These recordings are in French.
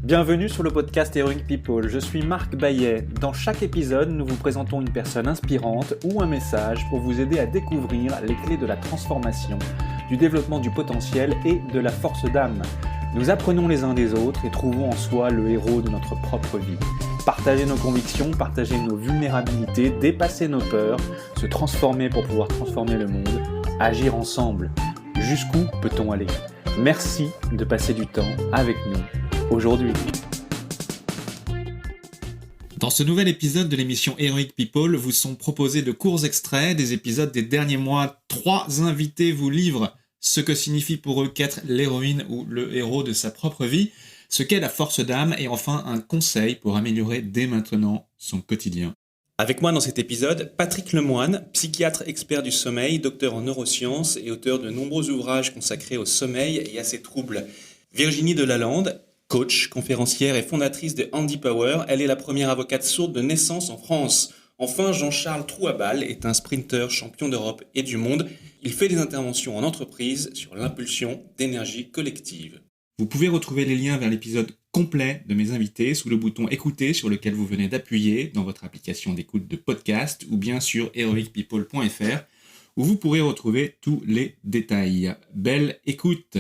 Bienvenue sur le podcast Heroic People, je suis Marc Baillet. Dans chaque épisode, nous vous présentons une personne inspirante ou un message pour vous aider à découvrir les clés de la transformation, du développement du potentiel et de la force d'âme. Nous apprenons les uns des autres et trouvons en soi le héros de notre propre vie. Partager nos convictions, partager nos vulnérabilités, dépasser nos peurs, se transformer pour pouvoir transformer le monde, agir ensemble. Jusqu'où peut-on aller ? Merci de passer du temps avec nous aujourd'hui. Dans ce nouvel épisode de l'émission Heroic People, vous sont proposés de courts extraits des épisodes des derniers mois. 3 invités vous livrent ce que signifie pour eux qu'être l'héroïne ou le héros de sa propre vie, ce qu'est la force d'âme et enfin un conseil pour améliorer dès maintenant son quotidien. Avec moi dans cet épisode, Patrick Lemoine, psychiatre expert du sommeil, docteur en neurosciences et auteur de nombreux ouvrages consacrés au sommeil et à ses troubles. Virginie Delalande, coach, conférencière et fondatrice de Handy Power, elle est la première avocate sourde de naissance en France. Enfin, Jean-Charles Trouabal est un sprinter champion d'Europe et du monde. Il fait des interventions en entreprise sur l'impulsion d'énergie collective. Vous pouvez retrouver les liens vers l'épisode complet de mes invités sous le bouton écouter sur lequel vous venez d'appuyer dans votre application d'écoute de podcast ou bien sur heroicpeople.fr où vous pourrez retrouver tous les détails. Belle écoute!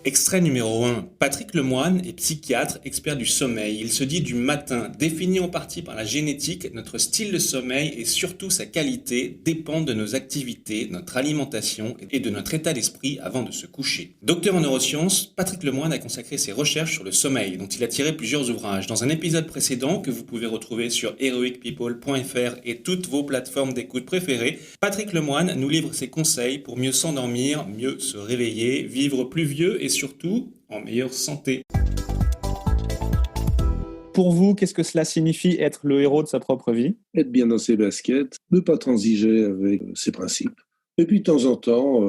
Extrait numéro 1. Patrick Lemoine est psychiatre, expert du sommeil. Il se dit du matin, défini en partie par la génétique, notre style de sommeil et surtout sa qualité dépendent de nos activités, notre alimentation et de notre état d'esprit avant de se coucher. Docteur en neurosciences, Patrick Lemoine a consacré ses recherches sur le sommeil, dont il a tiré plusieurs ouvrages. Dans un épisode précédent que vous pouvez retrouver sur heroicpeople.fr et toutes vos plateformes d'écoute préférées, Patrick Lemoine nous livre ses conseils pour mieux s'endormir, mieux se réveiller, vivre plus vieux et surtout en meilleure santé. Pour vous, qu'est-ce que cela signifie être le héros de sa propre vie ? Être bien dans ses baskets, ne pas transiger avec ses principes. Et puis de temps en temps,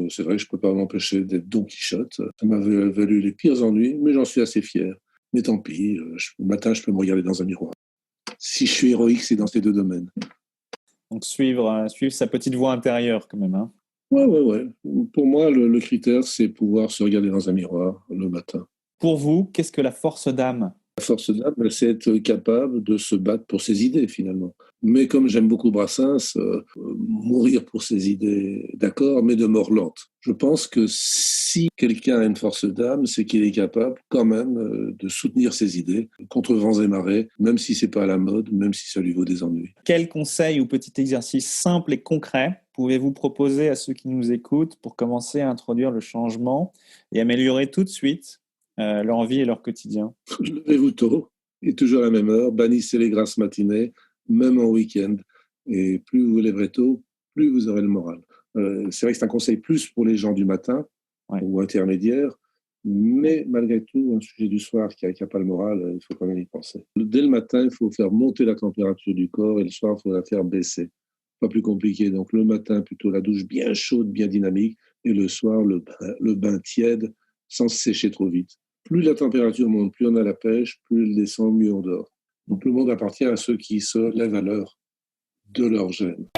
c'est vrai que je ne peux pas m'empêcher d'être Don Quichotte. Ça m'a valu les pires ennuis, mais j'en suis assez fier. Mais tant pis, le matin, je peux me regarder dans un miroir. Si je suis héroïque, c'est dans ces 2 domaines. Donc suivre sa petite voix intérieure quand même. Ouais. Pour moi, le critère, c'est pouvoir se regarder dans un miroir le matin. Pour vous, qu'est-ce que la force d'âme ? La force d'âme, c'est être capable de se battre pour ses idées, finalement. Mais comme j'aime beaucoup Brassens, mourir pour ses idées, d'accord, mais de mort lente. Je pense que si quelqu'un a une force d'âme, c'est qu'il est capable quand même de soutenir ses idées contre vents et marées, même si c'est pas à la mode, même si ça lui vaut des ennuis. Quel conseil ou petit exercice simple et concret pouvez-vous proposer à ceux qui nous écoutent pour commencer à introduire le changement et améliorer tout de suite leur vie et leur quotidien ? Levez-vous tôt et toujours à la même heure, bannissez les grasses matinées, même en week-end. Et plus vous vous lèverez tôt, plus vous aurez le moral. C'est vrai que c'est un conseil plus pour les gens du matin ou intermédiaires, mais malgré tout, un sujet du soir qui n'a pas le moral, il faut quand même y penser. Dès le matin, il faut faire monter la température du corps et le soir, il faut la faire baisser. Pas plus compliqué. Donc le matin, plutôt la douche bien chaude, bien dynamique, et le soir, le bain tiède, sans se sécher trop vite. Plus la température monte, plus on a la pêche, plus elle descend, mieux on dort. Donc le monde appartient à ceux qui se lèvent à l'heure de leur gène.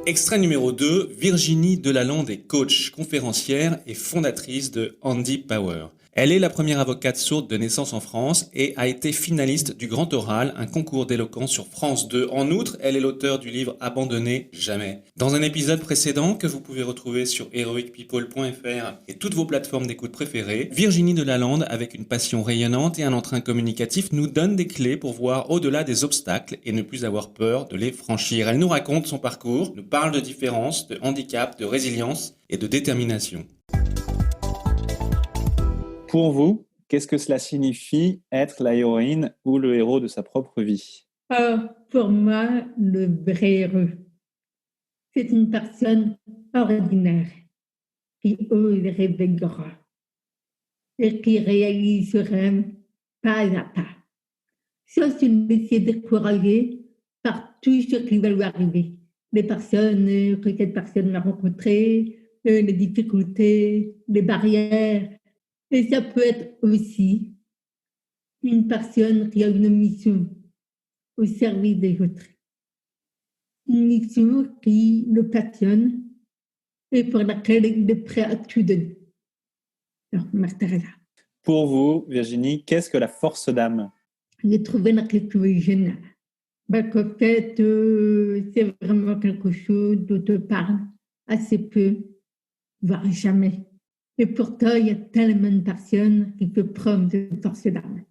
Extrait numéro 2, Virginie Delalande est coach, conférencière et fondatrice de Handy Power. Elle est la première avocate sourde de naissance en France et a été finaliste du Grand Oral, un concours d'éloquence sur France 2. En outre, elle est l'auteur du livre Abandonner jamais. Dans un épisode précédent que vous pouvez retrouver sur heroicpeople.fr et toutes vos plateformes d'écoute préférées, Virginie Delalande, avec une passion rayonnante et un entrain communicatif, nous donne des clés pour voir au-delà des obstacles et ne plus avoir peur de les franchir. Elle nous raconte son parcours, nous parle de différences, de handicap, de résilience et de détermination. Pour vous, qu'est-ce que cela signifie être la héroïne ou le héros de sa propre vie ? Pour moi, le vrai héros, c'est une personne ordinaire qui ose rêver grand et qui réalise ses rêves pas à pas, sans se laisser décourager par tout ce qui va lui arriver. les personnes que cette personne va rencontrer, les difficultés, les barrières. Et ça peut être aussi une personne qui a une mission au service des autres. Une mission qui le passionne et pour laquelle il est prêt à tout donner. Alors, Mère Teresa. Pour vous, Virginie, qu'est-ce que la force d'âme? J'ai trouvé la question géniale. Qu'en fait, c'est vraiment quelque chose dont on parle assez peu, voire jamais. Et pourtant, il y a tellement de personnes qui peuvent prendre de force d'âme.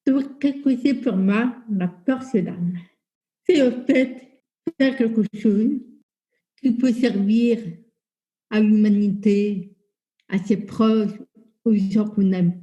Donc, qu'est-ce que c'est pour moi la force d'âme? C'est en fait faire quelque chose qui peut servir à l'humanité, à ses proches, aux gens qu'on aime,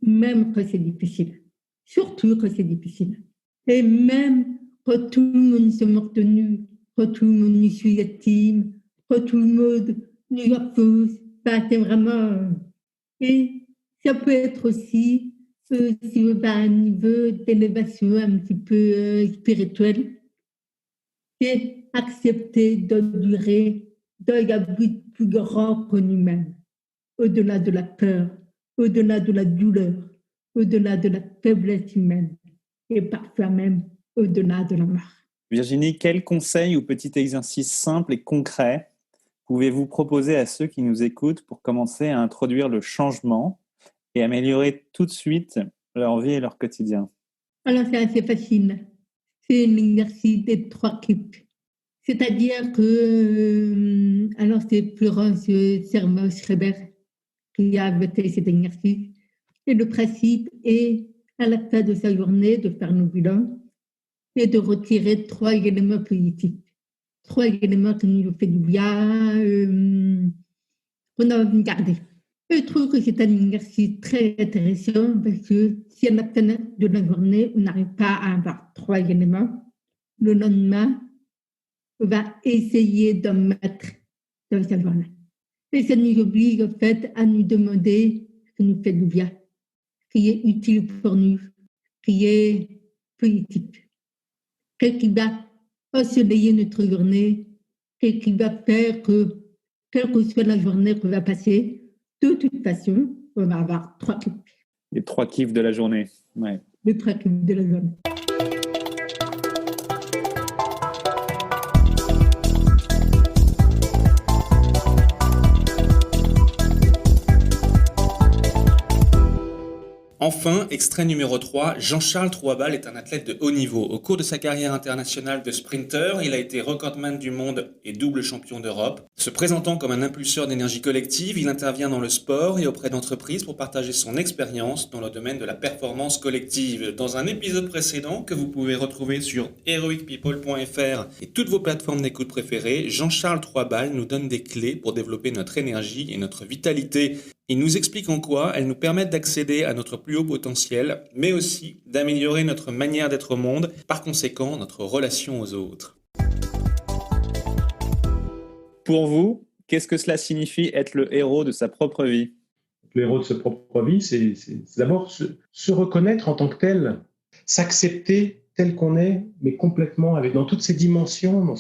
même quand c'est difficile. Surtout quand c'est difficile. Et même quand tout le monde se mord de nu, quand tout le monde nous sous-estime, quand tout le monde nous oppose, c'est vraiment... Et ça peut être aussi un niveau d'élévation un petit peu spirituel, c'est accepter d'endurer dans un but plus grand que nous-mêmes, au-delà de la peur, au-delà de la douleur, au-delà de la faiblesse humaine et parfois même au-delà de la mort. Virginie, quels conseils ou petits exercices simples et concrets pouvez-vous proposer à ceux qui nous écoutent pour commencer à introduire le changement et améliorer tout de suite leur vie et leur quotidien? Alors, c'est assez facile. C'est l'exercice des 3 Q. C'est-à-dire que, alors c'est Florence Sermos-Schreiber qui a voté cet exercice. Et le principe est, à la fin de sa journée, de faire nos bilans et de retirer 3 éléments positifs. 3 éléments qui nous fait du bien, qu'on a envie de garder. Et je trouve que c'est un exercice très intéressant parce que si à la fin de la journée, on n'arrive pas à avoir 3 éléments, le lendemain, on va essayer d'en mettre dans sa journée. Et ça nous oblige en fait à nous demander ce qui nous fait du bien, ce qui est utile pour nous, ce qui est positif. Qu'est-ce qui va ensoleiller notre journée, qu'est-ce qui va faire que, quelle que soit la journée qu'on va passer, de toute façon, on va avoir 3 kiffs. Les 3 kiffs de la journée. Ouais. Les 3 kiffs de la journée. Enfin, extrait numéro 3, Jean-Charles Trouabal est un athlète de haut niveau. Au cours de sa carrière internationale de sprinter, il a été recordman du monde et double champion d'Europe. Se présentant comme un impulseur d'énergie collective, il intervient dans le sport et auprès d'entreprises pour partager son expérience dans le domaine de la performance collective. Dans un épisode précédent que vous pouvez retrouver sur heroicpeople.fr et toutes vos plateformes d'écoute préférées, Jean-Charles Trouabal nous donne des clés pour développer notre énergie et notre vitalité. Il nous explique en quoi elles nous permettent d'accéder à notre plus haut potentiel, mais aussi d'améliorer notre manière d'être au monde, par conséquent notre relation aux autres. Pour vous, qu'est-ce que cela signifie être le héros de sa propre vie? Le héros de sa propre vie, c'est d'abord se reconnaître en tant que tel, s'accepter tel qu'on est, mais complètement, dans toutes ses dimensions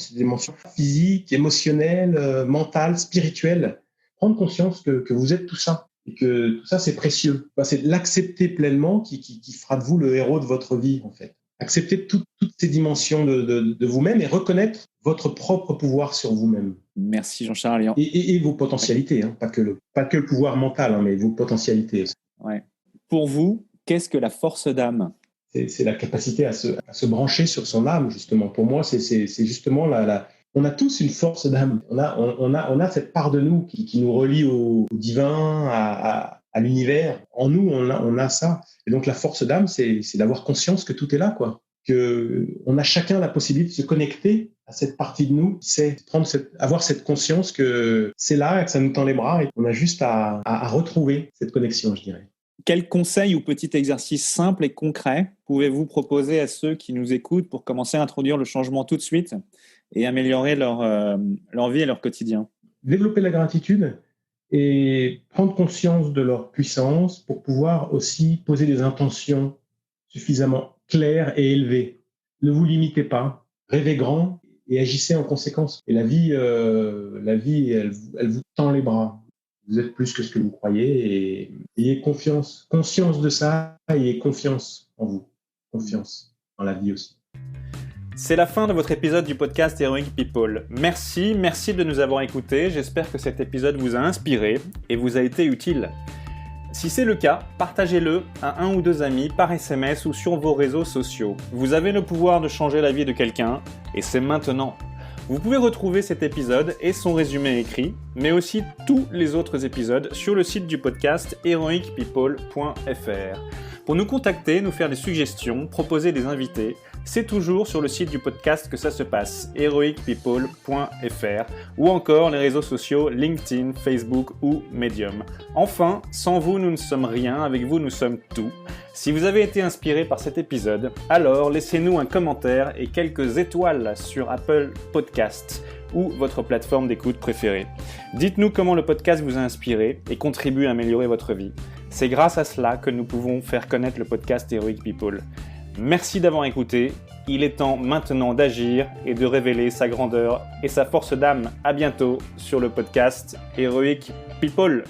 physiques, émotionnelles, mentales, spirituelles. Prendre conscience que vous êtes tout ça et que tout ça, c'est précieux. C'est l'accepter pleinement qui fera de vous le héros de votre vie, en fait. Accepter toutes ces dimensions de vous-même et reconnaître votre propre pouvoir sur vous-même. Merci Jean-Charles. Et vos potentialités, pas que le pouvoir mental, mais vos potentialités aussi. Ouais. Pour vous, qu'est-ce que la force d'âme? C'est la capacité à se brancher sur son âme, justement. Pour moi, c'est justement on a tous une force d'âme. On a cette part de nous qui nous relie au divin, à l'univers. En nous, on a ça. Et donc, la force d'âme, c'est d'avoir conscience que tout est là, quoi. On a chacun la possibilité de se connecter à cette partie de nous. C'est avoir cette conscience que c'est là, que ça nous tend les bras et qu'on a juste à retrouver cette connexion, je dirais. Quels conseils ou petits exercices simples et concrets pouvez-vous proposer à ceux qui nous écoutent pour commencer à introduire le changement tout de suite et améliorer leur vie et leur quotidien? Développer la gratitude et prendre conscience de leur puissance pour pouvoir aussi poser des intentions suffisamment claires et élevées. Ne vous limitez pas, rêvez grand et agissez en conséquence. Et la vie, elle vous tend les bras. Vous êtes plus que ce que vous croyez et ayez conscience de ça, ayez confiance en vous, confiance dans la vie aussi. C'est la fin de votre épisode du podcast Heroic People. Merci de nous avoir écoutés. J'espère que cet épisode vous a inspiré et vous a été utile. Si c'est le cas, partagez-le à 1 ou 2 amis par SMS ou sur vos réseaux sociaux. Vous avez le pouvoir de changer la vie de quelqu'un et c'est maintenant. Vous pouvez retrouver cet épisode et son résumé écrit, mais aussi tous les autres épisodes sur le site du podcast heroicpeople.fr. Pour nous contacter, nous faire des suggestions, proposer des invités, c'est toujours sur le site du podcast que ça se passe, heroicpeople.fr, ou encore les réseaux sociaux LinkedIn, Facebook ou Medium. Enfin, sans vous, nous ne sommes rien, avec vous, nous sommes tout. Si vous avez été inspiré par cet épisode, alors laissez-nous un commentaire et quelques étoiles sur Apple Podcasts ou votre plateforme d'écoute préférée. Dites-nous comment le podcast vous a inspiré et contribue à améliorer votre vie. C'est grâce à cela que nous pouvons faire connaître le podcast Heroic People. Merci d'avoir écouté, il est temps maintenant d'agir et de révéler sa grandeur et sa force d'âme. À bientôt sur le podcast Heroic People.